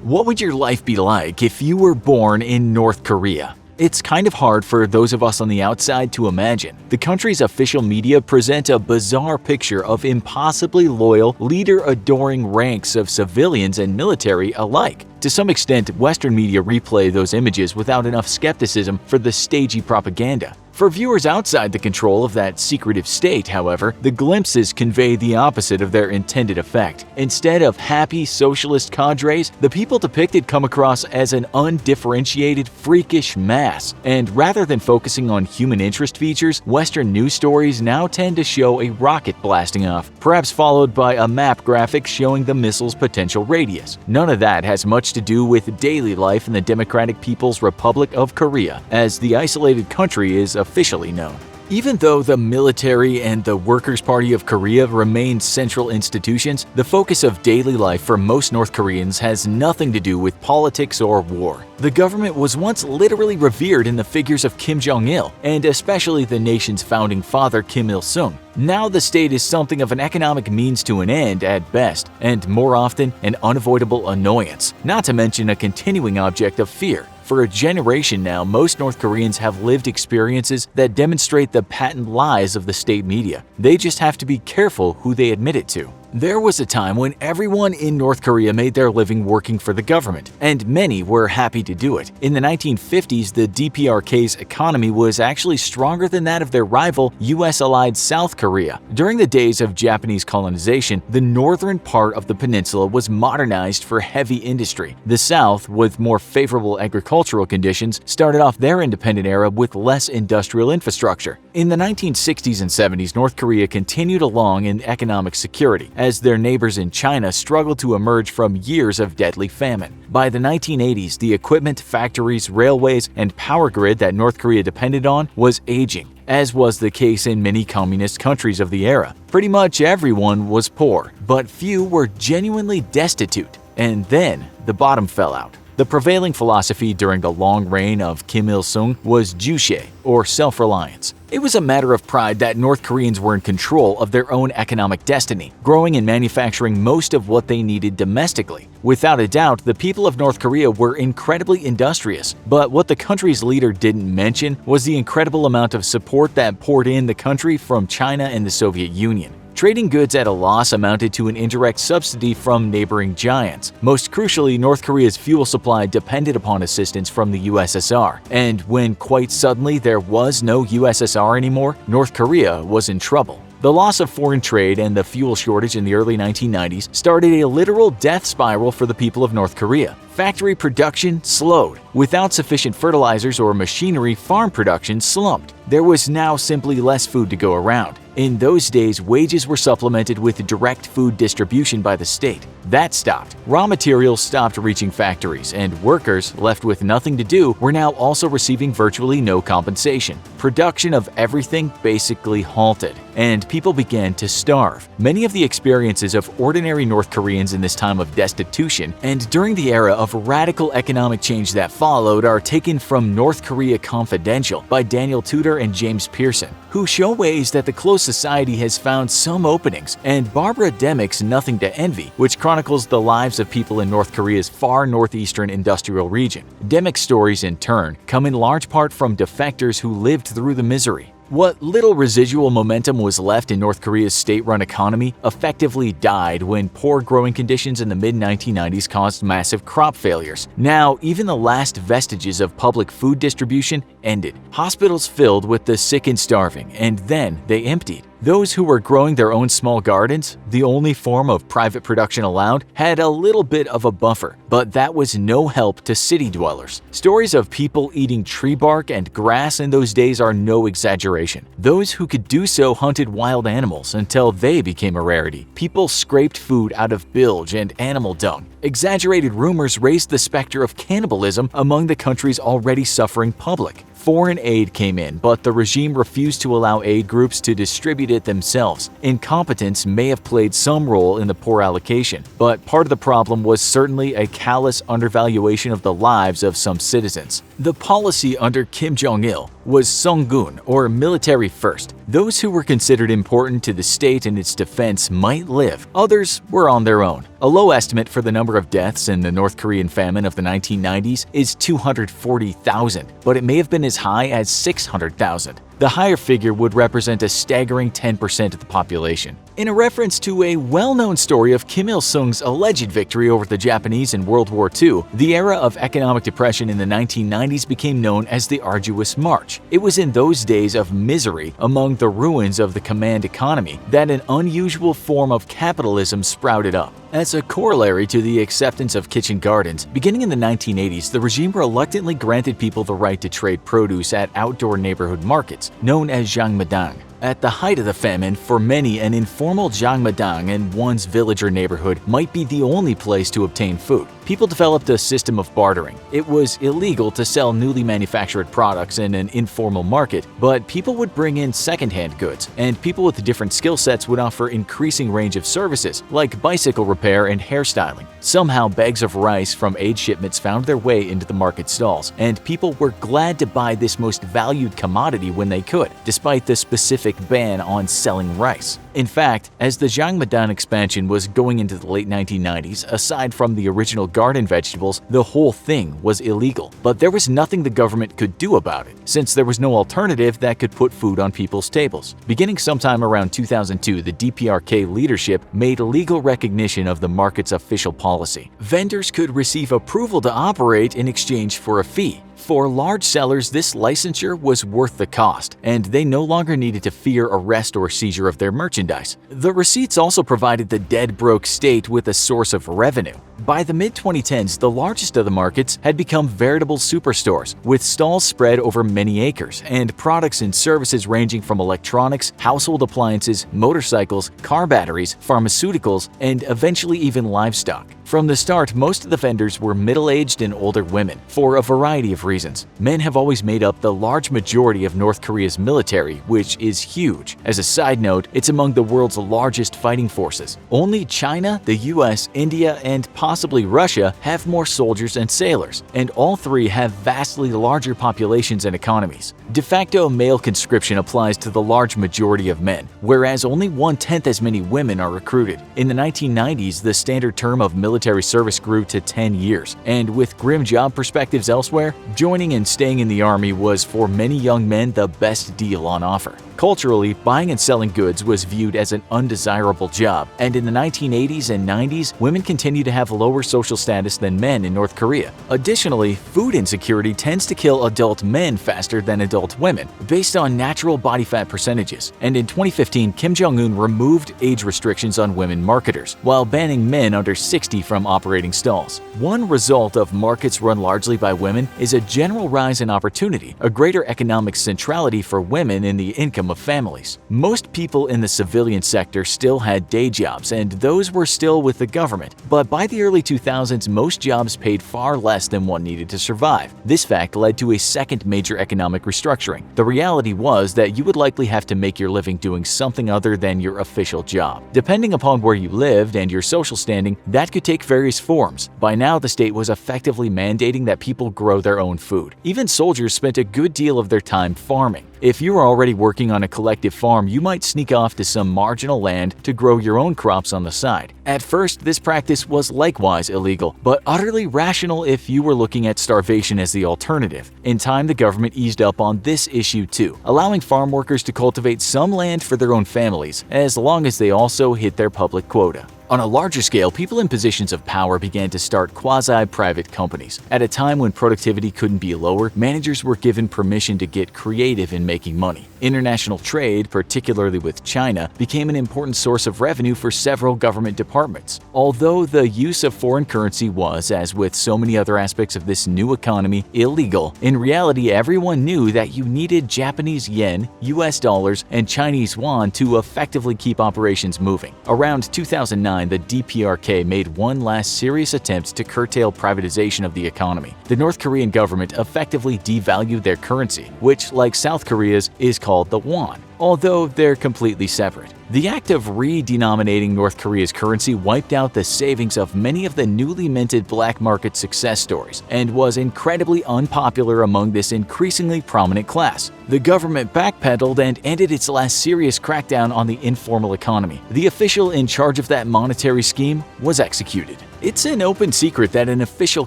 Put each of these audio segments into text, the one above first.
What would your life be like if you were born in North Korea? It's kind of hard for those of us on the outside to imagine. The country's official media present a bizarre picture of impossibly loyal, leader-adoring ranks of civilians and military alike. To some extent, Western media replay those images without enough skepticism for the stagey propaganda. For viewers outside the control of that secretive state, however, the glimpses convey the opposite of their intended effect. Instead of happy socialist cadres, the people depicted come across as an undifferentiated, freakish mass. And rather than focusing on human interest features, Western news stories now tend to show a rocket blasting off, perhaps followed by a map graphic showing the missile's potential radius. None of that has much to do with daily life in the Democratic People's Republic of Korea, as the isolated country is officially known. Even though the military and the Workers' Party of Korea remain central institutions, the focus of daily life for most North Koreans has nothing to do with politics or war. The government was once literally revered in the figures of Kim Jong-il, and especially the nation's founding father Kim Il-sung. Now the state is something of an economic means to an end at best, and more often an unavoidable annoyance, not to mention a continuing object of fear. For a generation now, most North Koreans have lived experiences that demonstrate the patent lies of the state media. They just have to be careful who they admit it to. There was a time when everyone in North Korea made their living working for the government, and many were happy to do it. In the 1950s, the DPRK's economy was actually stronger than that of their rival, US-allied South Korea. During the days of Japanese colonization, the northern part of the peninsula was modernized for heavy industry. The South, with more favorable agricultural conditions, started off their independent era with less industrial infrastructure. In the 1960s and 70s, North Korea continued along in economic security, as their neighbors in China struggled to emerge from years of deadly famine. By the 1980s, the equipment, factories, railways, and power grid that North Korea depended on was aging, as was the case in many communist countries of the era. Pretty much everyone was poor, but few were genuinely destitute. And then the bottom fell out. The prevailing philosophy during the long reign of Kim Il-sung was Juche, or self-reliance. It was a matter of pride that North Koreans were in control of their own economic destiny, growing and manufacturing most of what they needed domestically. Without a doubt, the people of North Korea were incredibly industrious, but what the country's leader didn't mention was the incredible amount of support that poured in the country from China and the Soviet Union. Trading goods at a loss amounted to an indirect subsidy from neighboring giants. Most crucially, North Korea's fuel supply depended upon assistance from the USSR. And when quite suddenly there was no USSR anymore, North Korea was in trouble. The loss of foreign trade and the fuel shortage in the early 1990s started a literal death spiral for the people of North Korea. Factory production slowed. Without sufficient fertilizers or machinery, farm production slumped. There was now simply less food to go around. In those days, wages were supplemented with direct food distribution by the state. That stopped. Raw materials stopped reaching factories, and workers, left with nothing to do, were now also receiving virtually no compensation. Production of everything basically halted, and people began to starve. Many of the experiences of ordinary North Koreans in this time of destitution and during the era of radical economic change that followed are taken from North Korea Confidential by Daniel Tudor and James Pearson, who show ways that the closed society has found some openings, and Barbara Demick's Nothing to Envy, which chronicles the lives of people in North Korea's far northeastern industrial region. Demick's stories, in turn, come in large part from defectors who lived through the misery. What little residual momentum was left in North Korea's state-run economy effectively died when poor growing conditions in the mid-1990s caused massive crop failures. Now, even the last vestiges of public food distribution ended. Hospitals filled with the sick and starving, and then they emptied. Those who were growing their own small gardens, the only form of private production allowed, had a little bit of a buffer, but that was no help to city dwellers. Stories of people eating tree bark and grass in those days are no exaggeration. Those who could do so hunted wild animals until they became a rarity. People scraped food out of bilge and animal dung. Exaggerated rumors raised the specter of cannibalism among the country's already suffering public. Foreign aid came in, but the regime refused to allow aid groups to distribute it themselves. Incompetence may have played some role in the poor allocation, but part of the problem was certainly a callous undervaluation of the lives of some citizens. The policy under Kim Jong-il was Songun, or military first. Those who were considered important to the state and its defense might live. Others were on their own. A low estimate for the number number of deaths in the North Korean famine of the 1990s is 240,000, but it may have been as high as 600,000. The higher figure would represent a staggering 10% of the population. In a reference to a well-known story of Kim Il-sung's alleged victory over the Japanese in World War II, the era of economic depression in the 1990s became known as the Arduous March. It was in those days of misery among the ruins of the command economy that an unusual form of capitalism sprouted up. As a corollary to the acceptance of kitchen gardens, beginning in the 1980s, the regime reluctantly granted people the right to trade produce at outdoor neighborhood markets, known as Jangmadang. At the height of the famine, for many, an informal Jangmadang in one's village or neighborhood might be the only place to obtain food. People developed a system of bartering. It was illegal to sell newly manufactured products in an informal market, but people would bring in secondhand goods, and people with different skill sets would offer increasing range of services, like bicycle repair and hairstyling. Somehow, bags of rice from aid shipments found their way into the market stalls, and people were glad to buy this most valued commodity when they could, despite the specific ban on selling rice. In fact, as the Jangmadang expansion was going into the late 1990s, aside from the original garden vegetables, the whole thing was illegal. But there was nothing the government could do about it, since there was no alternative that could put food on people's tables. Beginning sometime around 2002, the DPRK leadership made legal recognition of the market's official policy. Vendors could receive approval to operate in exchange for a fee. For large sellers, this licensure was worth the cost, and they no longer needed to fear arrest or seizure of their merchandise. The receipts also provided the dead broke state with a source of revenue. By the mid-2010s, the largest of the markets had become veritable superstores, with stalls spread over many acres, and products and services ranging from electronics, household appliances, motorcycles, car batteries, pharmaceuticals, and eventually even livestock. From the start, most of the vendors were middle-aged and older women, for a variety of reasons. Men have always made up the large majority of North Korea's military, which is huge. As a side note, it's among the world's largest fighting forces. Only China, the US, India, and possibly Russia have more soldiers and sailors, and all three have vastly larger populations and economies. De facto male conscription applies to the large majority of men, whereas only 1/10 as many women are recruited. In the 1990s, the standard term of military service grew to 10 years, and with grim job perspectives elsewhere, joining and staying in the army was for many young men the best deal on offer. Culturally, buying and selling goods was viewed as an undesirable job, and in the 1980s and 90s, women continued to have lower social status than men in North Korea. Additionally, food insecurity tends to kill adult men faster than adult women, based on natural body fat percentages. And in 2015, Kim Jong-un removed age restrictions on women marketers, while banning men under 60 from operating stalls. One result of markets run largely by women is a general rise in opportunity, a greater economic centrality for women in the income of families. Most people in the civilian sector still had day jobs, and those were still with the government, but by the early 2000s, most jobs paid far less than one needed to survive. This fact led to a second major economic restructuring. The reality was that you would likely have to make your living doing something other than your official job. Depending upon where you lived and your social standing, that could take various forms. By now, the state was effectively mandating that people grow their own food. Even soldiers spent a good deal of their time farming. If you are already working on a collective farm, you might sneak off to some marginal land to grow your own crops on the side. At first, this practice was likewise illegal, but utterly rational if you were looking at starvation as the alternative. In time, the government eased up on this issue too, allowing farm workers to cultivate some land for their own families, as long as they also hit their public quota. On a larger scale, people in positions of power began to start quasi-private companies. At a time when productivity couldn't be lower, managers were given permission to get creative in making money. International trade, particularly with China, became an important source of revenue for several government departments. Although the use of foreign currency was, as with so many other aspects of this new economy, illegal, in reality everyone knew that you needed Japanese yen, US dollars, and Chinese yuan to effectively keep operations moving. Around 2009, the DPRK made one last serious attempt to curtail privatization of the economy. The North Korean government effectively devalued their currency, which, like South Korea's, is called the won, although they're completely separate. The act of re-denominating North Korea's currency wiped out the savings of many of the newly minted black market success stories and was incredibly unpopular among this increasingly prominent class. The government backpedaled and ended its last serious crackdown on the informal economy. The official in charge of that monetary scheme was executed. It's an open secret that an official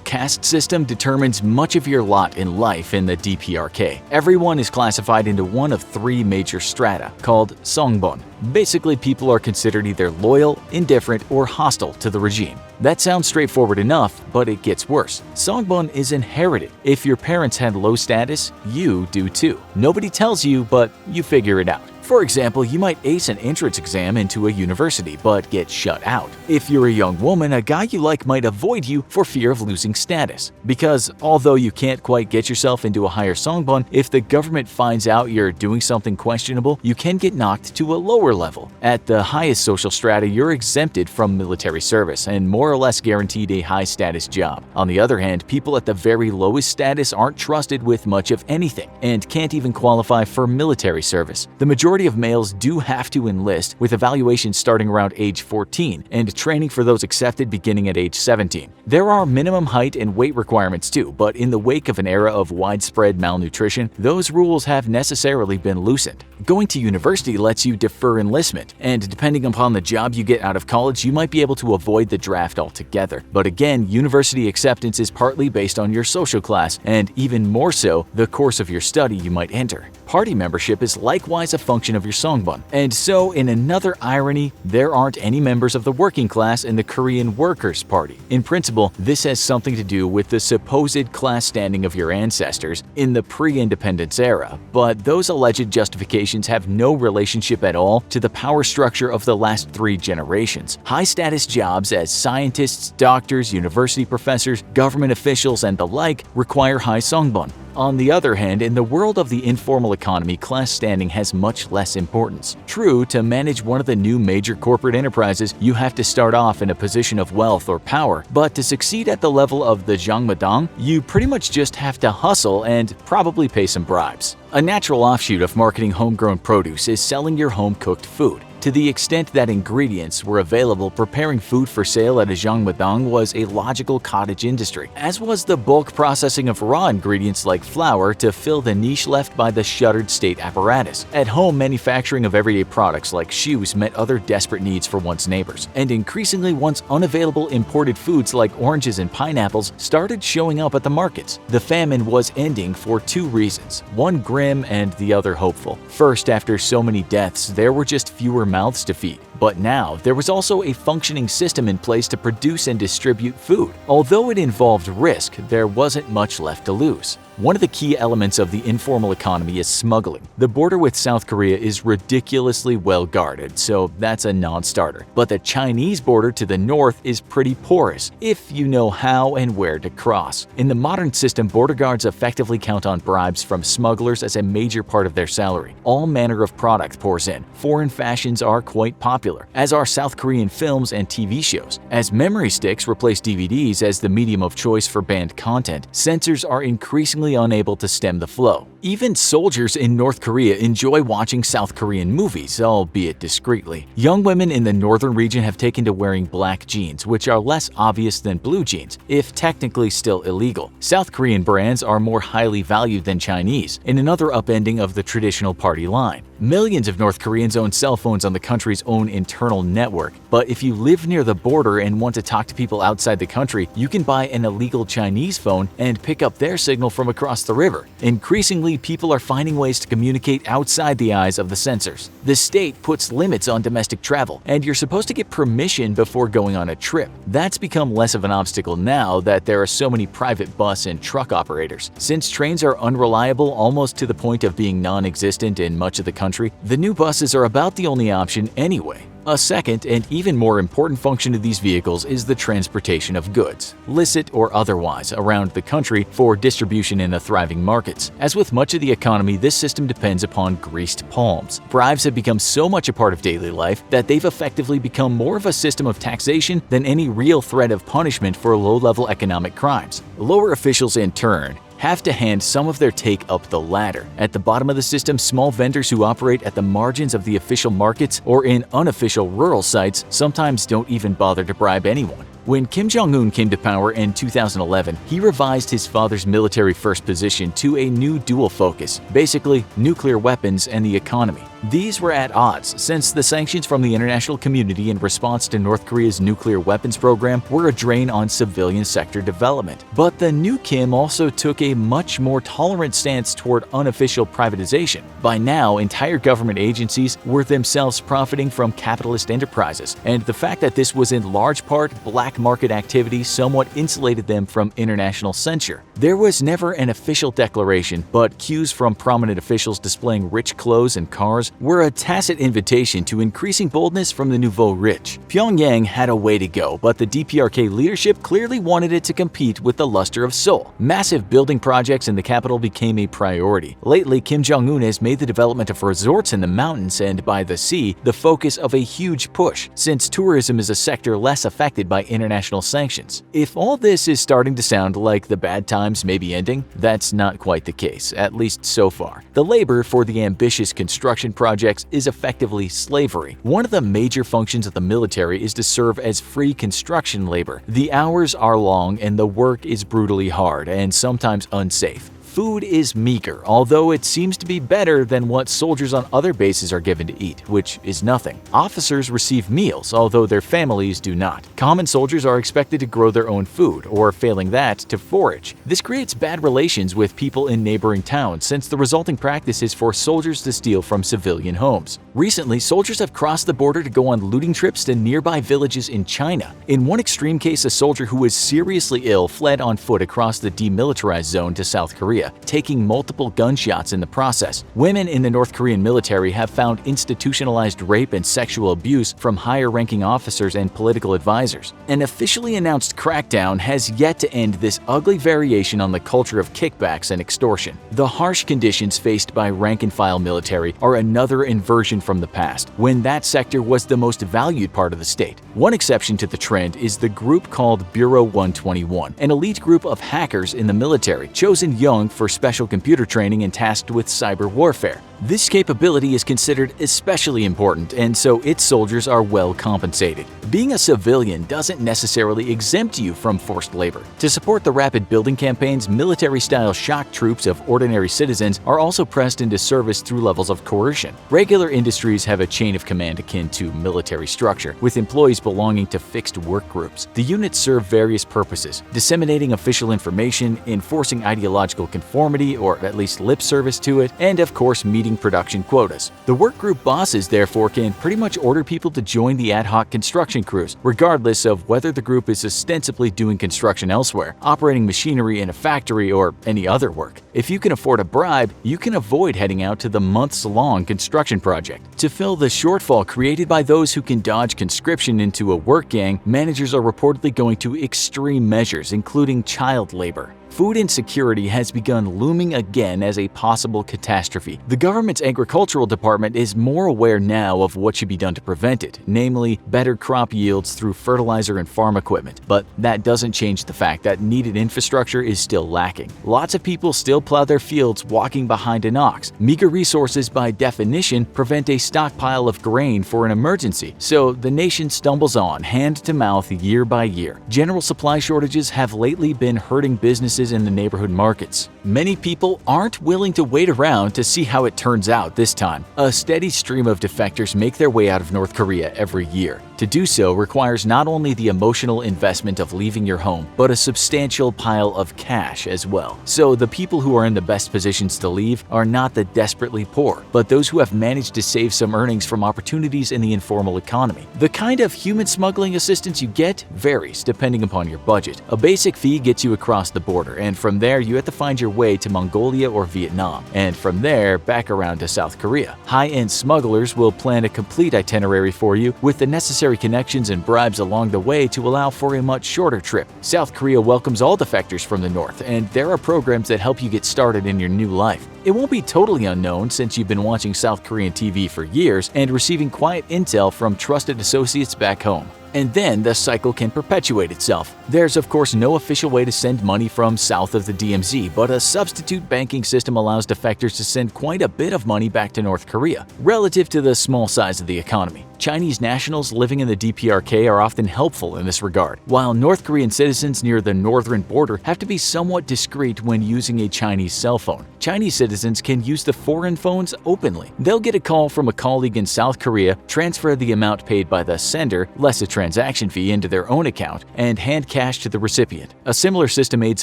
caste system determines much of your lot in life in the DPRK. Everyone is classified into one of three major strata, called Songbon. Basically, people are considered either loyal, indifferent, or hostile to the regime. That sounds straightforward enough, but it gets worse. Songbon is inherited. If your parents had low status, you do too. Nobody tells you, but you figure it out. For example, you might ace an entrance exam into a university but get shut out. If you're a young woman, a guy you like might avoid you for fear of losing status. Because although you can't quite get yourself into a higher songbon, if the government finds out you're doing something questionable, you can get knocked to a lower level. At the highest social strata, you're exempted from military service and more or less guaranteed a high-status job. On the other hand, people at the very lowest status aren't trusted with much of anything and can't even qualify for military service. The majority of males do have to enlist, with evaluations starting around age 14 and training for those accepted beginning at age 17. There are minimum height and weight requirements too, but in the wake of an era of widespread malnutrition, those rules have necessarily been loosened. Going to university lets you defer enlistment, and depending upon the job you get out of college, you might be able to avoid the draft altogether. But again, university acceptance is partly based on your social class, and even more so, the course of your study you might enter. Party membership is likewise a function of your songbon. And so, in another irony, there aren't any members of the working class in the Korean Workers' Party. In principle, this has something to do with the supposed class standing of your ancestors in the pre-independence era, but those alleged justifications have no relationship at all to the power structure of the last 3 generations. High-status jobs as scientists, doctors, university professors, government officials, and the like require high songbon. On the other hand, in the world of the informal economy, class standing has much less importance. True, to manage one of the new major corporate enterprises, you have to start off in a position of wealth or power, but to succeed at the level of the Zhangmadang, you pretty much just have to hustle and probably pay some bribes. A natural offshoot of marketing homegrown produce is selling your home-cooked food. To the extent that ingredients were available, preparing food for sale at a Zhangmadang was a logical cottage industry, as was the bulk processing of raw ingredients like flour to fill the niche left by the shuttered state apparatus. At home, manufacturing of everyday products like shoes met other desperate needs for one's neighbors, and increasingly once unavailable imported foods like oranges and pineapples started showing up at the markets. The famine was ending for 2 reasons, one grim and the other hopeful. First, after so many deaths, there were just fewer mouths to feed. But now, there was also a functioning system in place to produce and distribute food. Although it involved risk, there wasn't much left to lose. One of the key elements of the informal economy is smuggling. The border with South Korea is ridiculously well guarded, so that's a non-starter. But the Chinese border to the north is pretty porous, if you know how and where to cross. In the modern system, border guards effectively count on bribes from smugglers as a major part of their salary. All manner of product pours in. Foreign fashions are quite popular, as are South Korean films and TV shows. As memory sticks replace DVDs as the medium of choice for banned content, censors are increasingly unable to stem the flow. Even soldiers in North Korea enjoy watching South Korean movies, albeit discreetly. Young women in the northern region have taken to wearing black jeans, which are less obvious than blue jeans, if technically still illegal. South Korean brands are more highly valued than Chinese, in another upending of the traditional party line. Millions of North Koreans own cell phones on the country's own internal network, but if you live near the border and want to talk to people outside the country, you can buy an illegal Chinese phone and pick up their signal from across the river. Increasingly, people are finding ways to communicate outside the eyes of the censors. The state puts limits on domestic travel, and you're supposed to get permission before going on a trip. That's become less of an obstacle now that there are so many private bus and truck operators. Since trains are unreliable almost to the point of being non-existent in much of the country, the new buses are about the only option anyway. A second and even more important function of these vehicles is the transportation of goods, licit or otherwise, around the country for distribution in the thriving markets. As with much of the economy, this system depends upon greased palms. Bribes have become so much a part of daily life that they've effectively become more of a system of taxation than any real threat of punishment for low-level economic crimes. Lower officials, in turn, have to hand some of their take up the ladder. At the bottom of the system, small vendors who operate at the margins of the official markets or in unofficial rural sites sometimes don't even bother to bribe anyone. When Kim Jong-un came to power in 2011, he revised his father's military first position to a new dual focus, basically nuclear weapons and the economy. These were at odds, since the sanctions from the international community in response to North Korea's nuclear weapons program were a drain on civilian sector development. But the new Kim also took a much more tolerant stance toward unofficial privatization. By now, entire government agencies were themselves profiting from capitalist enterprises, and the fact that this was in large part black market activity somewhat insulated them from international censure. There was never an official declaration, but cues from prominent officials displaying rich clothes and cars were a tacit invitation to increasing boldness from the nouveau rich. Pyongyang had a way to go, but the DPRK leadership clearly wanted it to compete with the luster of Seoul. Massive building projects in the capital became a priority. Lately, Kim Jong-un has made the development of resorts in the mountains and by the sea the focus of a huge push, since tourism is a sector less affected by international sanctions. If all this is starting to sound like the bad times may be ending, that's not quite the case, at least so far. The labor for the ambitious construction projects is effectively slavery. One of the major functions of the military is to serve as free construction labor. The hours are long and the work is brutally hard and sometimes unsafe. Food is meager, although it seems to be better than what soldiers on other bases are given to eat, which is nothing. Officers receive meals, although their families do not. Common soldiers are expected to grow their own food, or failing that, to forage. This creates bad relations with people in neighboring towns, since the resulting practice is for soldiers to steal from civilian homes. Recently, soldiers have crossed the border to go on looting trips to nearby villages in China. In one extreme case, a soldier who was seriously ill fled on foot across the demilitarized zone to South Korea, taking multiple gunshots in the process. Women in the North Korean military have found institutionalized rape and sexual abuse from higher-ranking officers and political advisors. An officially announced crackdown has yet to end this ugly variation on the culture of kickbacks and extortion. The harsh conditions faced by rank-and-file military are another inversion from the past, when that sector was the most valued part of the state. One exception to the trend is the group called Bureau 121, an elite group of hackers in the military, chosen young for special computer training and tasked with cyber warfare. This capability is considered especially important, and so its soldiers are well compensated. Being a civilian doesn't necessarily exempt you from forced labor. To support the rapid building campaigns, military-style shock troops of ordinary citizens are also pressed into service through levels of coercion. Regular industries have a chain of command akin to military structure, with employees belonging to fixed work groups. The units serve various purposes: disseminating official information, enforcing ideological conformity or at least lip service to it, and of course meeting production quotas. The workgroup bosses therefore can pretty much order people to join the ad hoc construction crews, regardless of whether the group is ostensibly doing construction elsewhere, operating machinery in a factory, or any other work. If you can afford a bribe, you can avoid heading out to the months-long construction project. To fill the shortfall created by those who can dodge conscription into a work gang, managers are reportedly going to extreme measures, including child labor. Food insecurity has begun looming again as a possible catastrophe. The government's agricultural department is more aware now of what should be done to prevent it, namely better crop yields through fertilizer and farm equipment. But that doesn't change the fact that needed infrastructure is still lacking. Lots of people still plow their fields walking behind an ox. Meager resources by definition prevent a stockpile of grain for an emergency, so the nation stumbles on hand to mouth year by year. General supply shortages have lately been hurting businesses in the neighborhood markets. Many people aren't willing to wait around to see how it turns out this time. A steady stream of defectors make their way out of North Korea every year. To do so requires not only the emotional investment of leaving your home, but a substantial pile of cash as well. So the people who are in the best positions to leave are not the desperately poor, but those who have managed to save some earnings from opportunities in the informal economy. The kind of human smuggling assistance you get varies depending upon your budget. A basic fee gets you across the border, and from there you have to find your way to Mongolia or Vietnam, and from there back around to South Korea. High-end smugglers will plan a complete itinerary for you with the necessary connections and bribes along the way to allow for a much shorter trip. South Korea welcomes all defectors from the north, and there are programs that help you get started in your new life. It won't be totally unknown since you've been watching South Korean TV for years and receiving quiet intel from trusted associates back home. And then the cycle can perpetuate itself. There's of course no official way to send money from south of the DMZ, but a substitute banking system allows defectors to send quite a bit of money back to North Korea, relative to the small size of the economy. Chinese nationals living in the DPRK are often helpful in this regard, while North Korean citizens near the northern border have to be somewhat discreet when using a Chinese cell phone. Chinese citizens can use the foreign phones openly. They'll get a call from a colleague in South Korea, transfer the amount paid by the sender, less a transaction fee, into their own account, and hand cash to the recipient. A similar system aids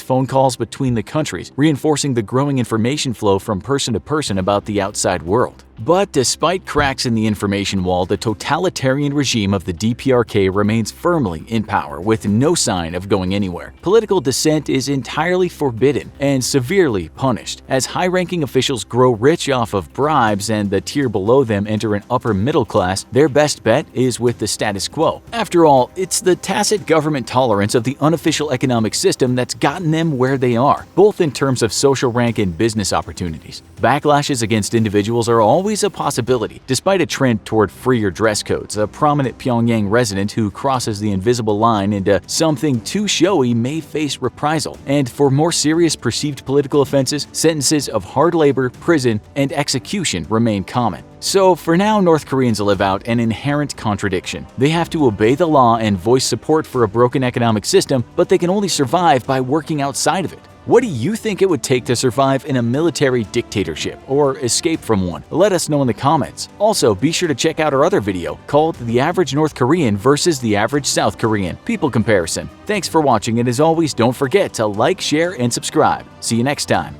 phone calls between the countries, reinforcing the growing information flow from person to person about the outside world. But despite cracks in the information wall, the totalitarian regime of the DPRK remains firmly in power with no sign of going anywhere. Political dissent is entirely forbidden and severely punished. As high-ranking officials grow rich off of bribes and the tier below them enter an upper middle class, their best bet is with the status quo. After all, it's the tacit government tolerance of the unofficial economic system that's gotten them where they are, both in terms of social rank and business opportunities. Backlashes against individuals are always a possibility. Despite a trend toward freer dress codes, a prominent Pyongyang resident who crosses the invisible line into something too showy may face reprisal. And for more serious perceived political offenses, sentences of hard labor, prison, and execution remain common. So for now, North Koreans live out an inherent contradiction. They have to obey the law and voice support for a broken economic system, but they can only survive by working outside of it. What do you think it would take to survive in a military dictatorship or escape from one? Let us know in the comments. Also, be sure to check out our other video called The Average North Korean versus the Average South Korean People Comparison. Thanks for watching, and as always, don't forget to like, share, and subscribe. See you next time.